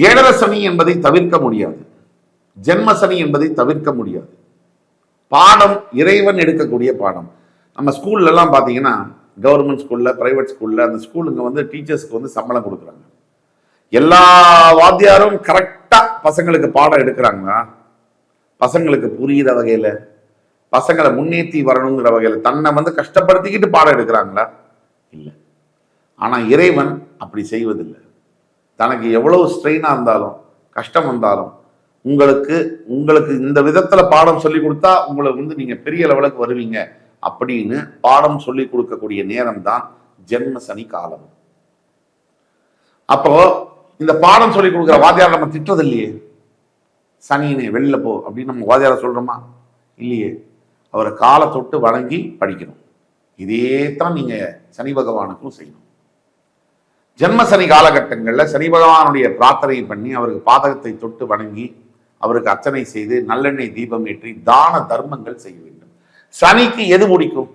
ஏழரை சனி என்பதை தவிர்க்க முடியாது, ஜென்ம சனி என்பதை தவிர்க்க முடியாது. பாடம் இறைவன் எடுக்கக்கூடிய பாடம். நம்ம ஸ்கூல்ல எல்லாம் பாத்தீங்கன்னா, கவர்மெண்ட் ஸ்கூல்ல, பிரைவேட் ஸ்கூல்ல, அந்த ஸ்கூலுங்க வந்து டீச்சர்ஸ்க்கு வந்து சம்பளம் கொடுக்குறாங்க. எல்லா வாத்தியாரும் கரெக்டா பசங்களுக்கு பாடம் எடுக்கிறாங்க. பசங்களுக்கு புரியுற வகையில, பசங்களை முன்னேற்றி வரணுங்கிற வகையில தன்னை வந்து கஷ்டப்படுத்திக்கிட்டு பாடம் எடுக்கிறாங்களா? இல்லை. ஆனா இறைவன் அப்படி செய்வதில்லை. தனக்கு எவ்வளவு ஸ்ட்ரெயினா இருந்தாலும், கஷ்டம் வந்தாலும், உங்களுக்கு இந்த விதத்துல பாடம் சொல்லி கொடுத்தா உங்களுக்கு வந்து நீங்க பெரிய லெவலுக்கு வருவீங்க அப்படின்னு பாடம் சொல்லி கொடுக்கக்கூடிய நேரம் தான் ஜென்ம சனி காலம். அப்போ இந்த பாடம் சொல்லி கொடுக்குற வாத்தியாரை நம்ம திட்டுறது இல்லையே. சனினே வெளியில போ அப்படின்னு நம்ம வாத்தியார சொல்றோமா? இல்லையே. அவரை காலை தொட்டு வணங்கி படிக்கணும். இதே தான் நீங்க சனி பகவானுக்கும் செய்யணும். ஜென்ம சனி காலகட்டங்கள்ல சனி பகவானுடைய பிரார்த்தனை பண்ணி அவருக்கு பாதகத்தை தொட்டு வணங்கி அவருக்கு அர்ச்சனை செய்து நல்லெண்ணெய் தீபம் ஏற்றி தான தர்மங்கள் செய்ய வேண்டும். சனிக்கு எது பிடிக்கும்?